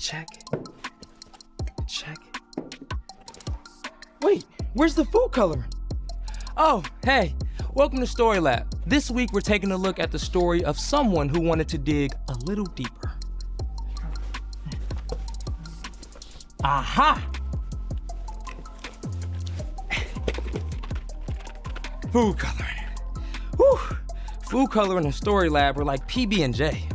Check. Check. Wait, where's the food coloring? Oh, hey, welcome to Story Lab. This week we're taking a look at the story of someone who wanted to dig a little deeper. Aha! Food coloring. Whew! Food coloring and Story Lab were like PB&J.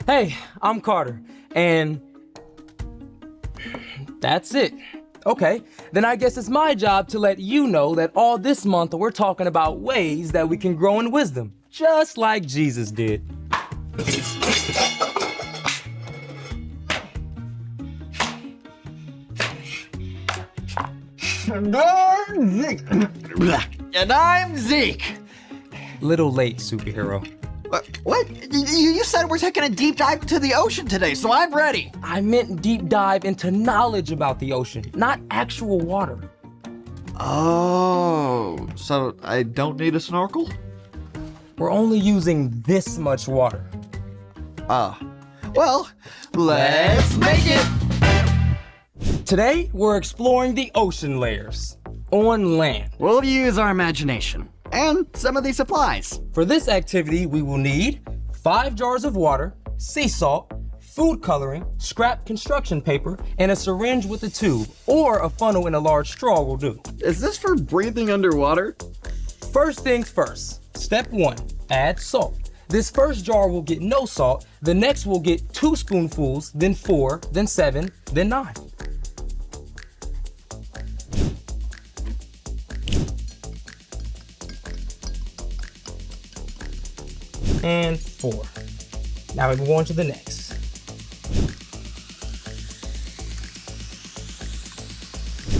Hey, I'm Carter, and that's it. Okay, then I guess it's my job to let you know that all this month we're talking about ways that we can grow in wisdom, just like Jesus did. And I'm Zeke. And I'm Zeke. Little late, superhero. What? You said we're taking a deep dive into the ocean today, so I'm ready. I meant deep dive into knowledge about the ocean, not actual water. Oh, so I don't need a snorkel? We're only using this much water. Well, let's make it. Today, we're exploring the ocean layers on land. We'll use our imagination and some of these supplies. For this activity, we will need 5 jars of water, sea salt, food coloring, scrap construction paper, and a syringe with a tube, or a funnel and a large straw will do. Is this for breathing underwater? First things first. Step 1, add salt. This first jar will get no salt, the next will get 2 spoonfuls, then 4, then 7, then 9. And 4. Now we move on to the next.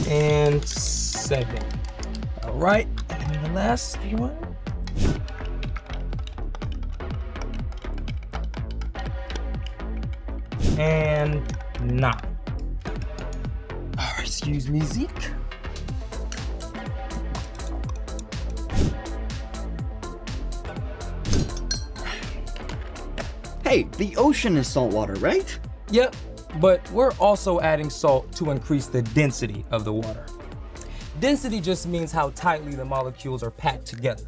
And 7. All right, and the last one. And 9. Oh, excuse me, Zeke. Hey, the ocean is saltwater, right? Yep, but we're also adding salt to increase the density of the water. Density just means how tightly the molecules are packed together.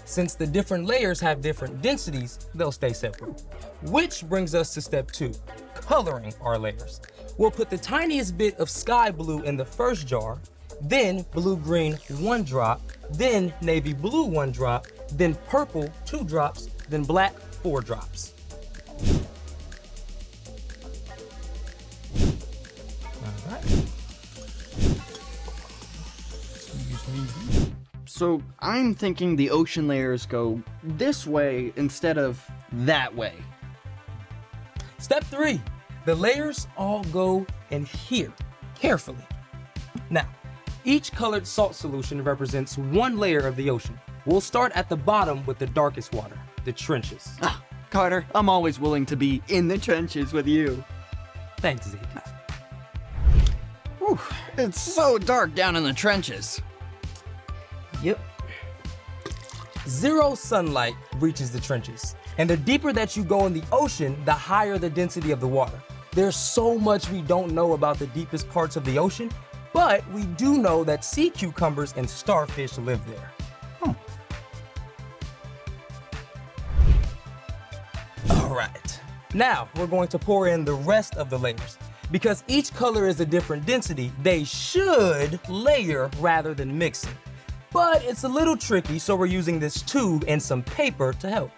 Since the different layers have different densities, they'll stay separate. Which brings us to step 2, coloring our layers. We'll put the tiniest bit of sky blue in the first jar, then blue-green 1 drop, then navy blue 1 drop, then purple 2 drops, then black 4 drops. All right. Excuse me. So I'm thinking the ocean layers go this way instead of that way. Step 3, the layers all go in here, carefully. Now, each colored salt solution represents 1 layer of the ocean. We'll start at the bottom with the darkest water, the trenches. Carter, I'm always willing to be in the trenches with you. Thanks, Zeke. Whew, it's so dark down in the trenches. Yep. 0 sunlight reaches the trenches. And the deeper that you go in the ocean, the higher the density of the water. There's so much we don't know about the deepest parts of the ocean, but we do know that sea cucumbers and starfish live there. All right. Now, we're going to pour in the rest of the layers. Because each color is a different density, they should layer rather than mixing. But it's a little tricky, so we're using this tube and some paper to help.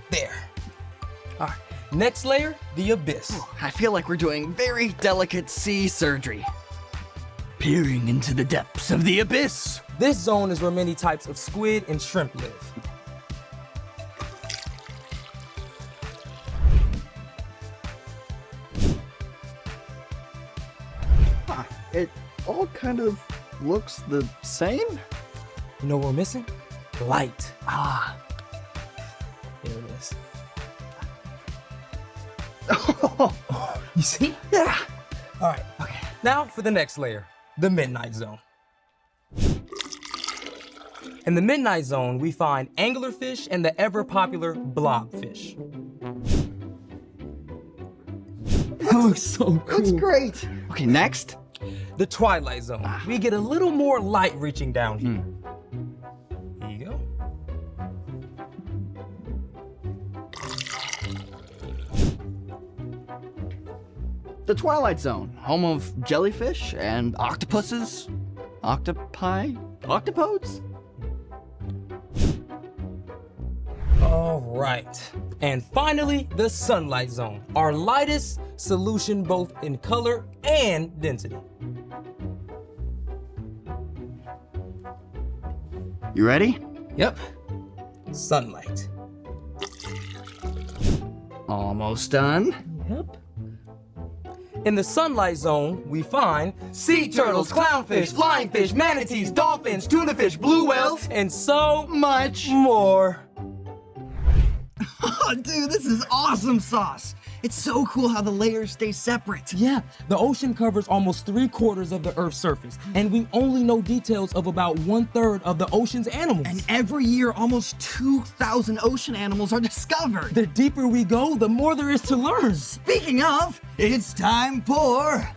There. All right, next layer, the abyss. I feel like we're doing very delicate sea surgery. Peering into the depths of the abyss. This zone is where many types of squid and shrimp live. It all kind of looks the same. You know what we're missing? Light. Ah, Here it is. You see? Yeah. All right. Okay. Now for the next layer, the midnight zone. In the midnight zone, we find anglerfish and the ever-popular blobfish. That looks so cool. That's great. Okay, next. The twilight zone. We get a little more light reaching down here. Here you go. The Twilight Zone, home of jellyfish and octopuses, octopi, octopodes? All right. And finally, the sunlight zone, our lightest solution both in color and density. You ready? Yep. Sunlight. Almost done. Yep. In the sunlight zone, we find sea turtles, clownfish, flying fish, manatees, dolphins, tuna fish, blue whales, and so Much. more. Oh, dude, this is awesome sauce. It's so cool how the layers stay separate. Yeah, the ocean covers almost 3/4 of the Earth's surface, and we only know details of about 1/3 of the ocean's animals. And every year, almost 2,000 ocean animals are discovered. The deeper we go, the more there is to learn. Speaking of, it's time for...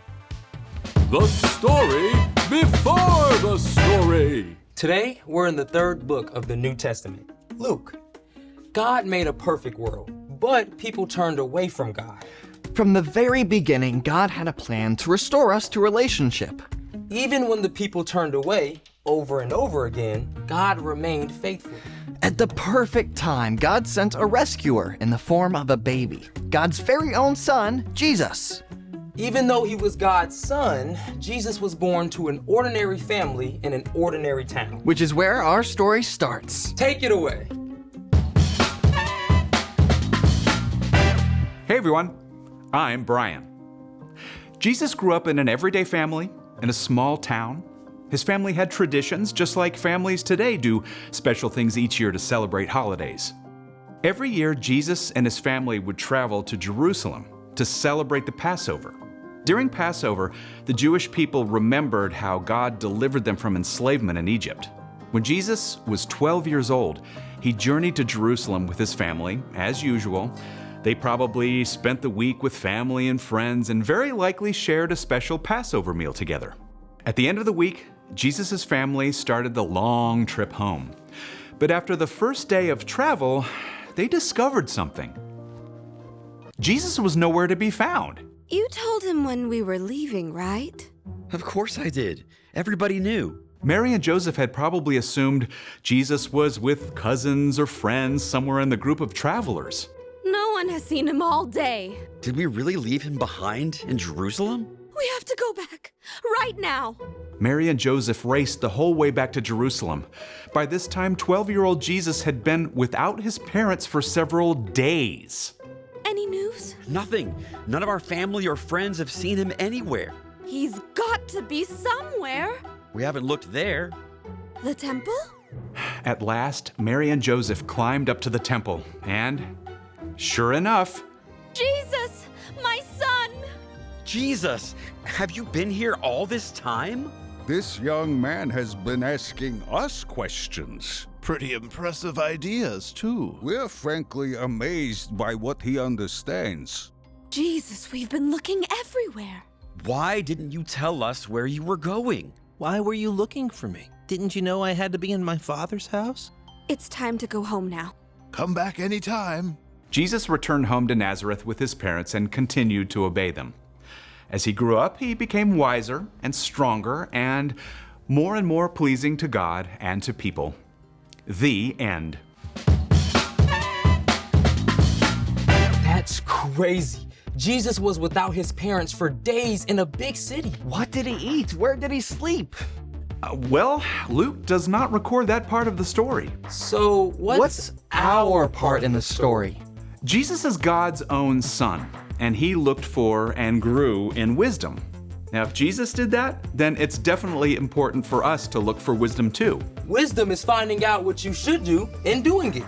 The story before the story. Today, we're in the 3rd book of the New Testament, Luke. God made a perfect world, but people turned away from God. From the very beginning, God had a plan to restore us to relationship. Even when the people turned away over and over again, God remained faithful. At the perfect time, God sent a rescuer in the form of a baby, God's very own son, Jesus. Even though he was God's son, Jesus was born to an ordinary family in an ordinary town. Which is where our story starts. Take it away. Hey everyone, I'm Brian. Jesus grew up in an everyday family in a small town. His family had traditions just like families today do special things each year to celebrate holidays. Every year, Jesus and his family would travel to Jerusalem to celebrate the Passover. During Passover, the Jewish people remembered how God delivered them from enslavement in Egypt. When Jesus was 12 years old, he journeyed to Jerusalem with his family, as usual. They probably spent the week with family and friends and very likely shared a special Passover meal together. At the end of the week, Jesus' family started the long trip home. But after the first day of travel, they discovered something. Jesus was nowhere to be found. You told him when we were leaving, right? Of course I did. Everybody knew. Mary and Joseph had probably assumed Jesus was with cousins or friends somewhere in the group of travelers. No one has seen him all day. Did we really leave him behind in Jerusalem? We have to go back, right now. Mary and Joseph raced the whole way back to Jerusalem. By this time, 12-year-old Jesus had been without his parents for several days. Any news? Nothing. None of our family or friends have seen him anywhere. He's got to be somewhere. We haven't looked there. The temple? At last, Mary and Joseph climbed up to the temple, and sure enough, Jesus, my son! Jesus, have you been here all this time? This young man has been asking us questions. Pretty impressive ideas, too. We're frankly amazed by what he understands. Jesus, we've been looking everywhere. Why didn't you tell us where you were going? Why were you looking for me? Didn't you know I had to be in my father's house? It's time to go home now. Come back anytime. Jesus returned home to Nazareth with his parents and continued to obey them. As he grew up, he became wiser and stronger and more pleasing to God and to people. The end. That's crazy. Jesus was without his parents for days in a big city. What did he eat? Where did he sleep? Well, Luke does not record that part of the story. So What's our part in the story? Jesus is God's own son, and he looked for and grew in wisdom. Now, if Jesus did that, then it's definitely important for us to look for wisdom too. Wisdom is finding out what you should do and doing it.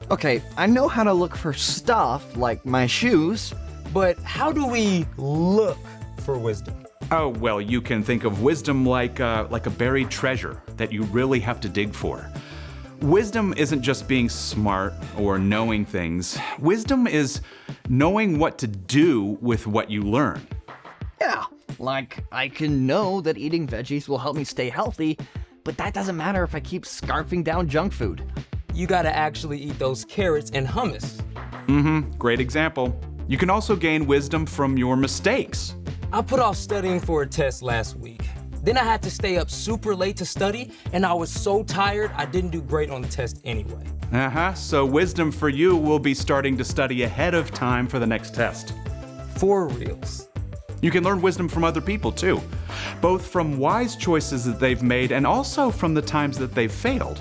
Okay, I know how to look for stuff like my shoes, But how do we look for wisdom? Oh, well, you can think of wisdom like a buried treasure that you really have to dig for. Wisdom isn't just being smart or knowing things. Wisdom is knowing what to do with what you learn. Yeah, like I can know that eating veggies will help me stay healthy, but that doesn't matter if I keep scarfing down junk food. You gotta actually eat those carrots and hummus. Great example. You can also gain wisdom from your mistakes. I put off studying for a test last week. Then I had to stay up super late to study, and I was so tired I didn't do great on the test anyway. So wisdom for you will be starting to study ahead of time for the next test. For reals. You can learn wisdom from other people too, both from wise choices that they've made and also from the times that they've failed.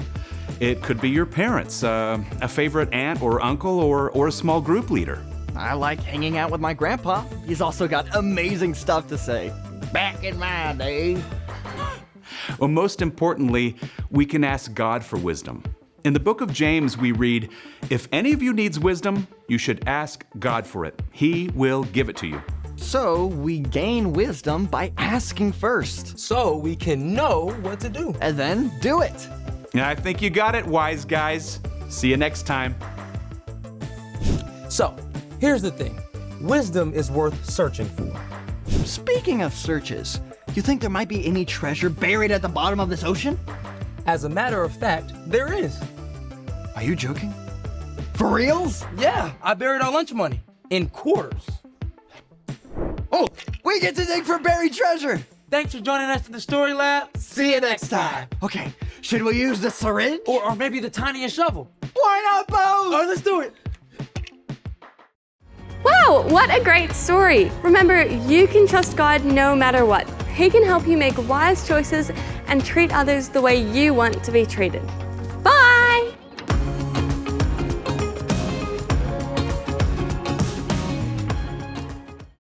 It could be your parents, a favorite aunt or uncle, or a small group leader. I like hanging out with my grandpa. He's also got amazing stuff to say. Back in my day. Well, most importantly, we can ask God for wisdom. In the book of James, we read, "If any of you needs wisdom, you should ask God for it. He will give it to you." So we gain wisdom by asking first. So we can know what to do. And then do it. I think you got it, wise guys. See you next time. So, here's the thing. Wisdom is worth searching for. Speaking of searches, you think there might be any treasure buried at the bottom of this ocean? As a matter of fact, there is. Are you joking? For reals? Yeah, I buried our lunch money in quarters. Oh, we get to dig for buried treasure. Thanks for joining us for the Story Lab. See you next time. Okay, should we use the syringe? Or maybe the tiniest shovel. Why not both? All right, let's do it. Wow, what a great story. Remember, you can trust God no matter what. He can help you make wise choices and treat others the way you want to be treated.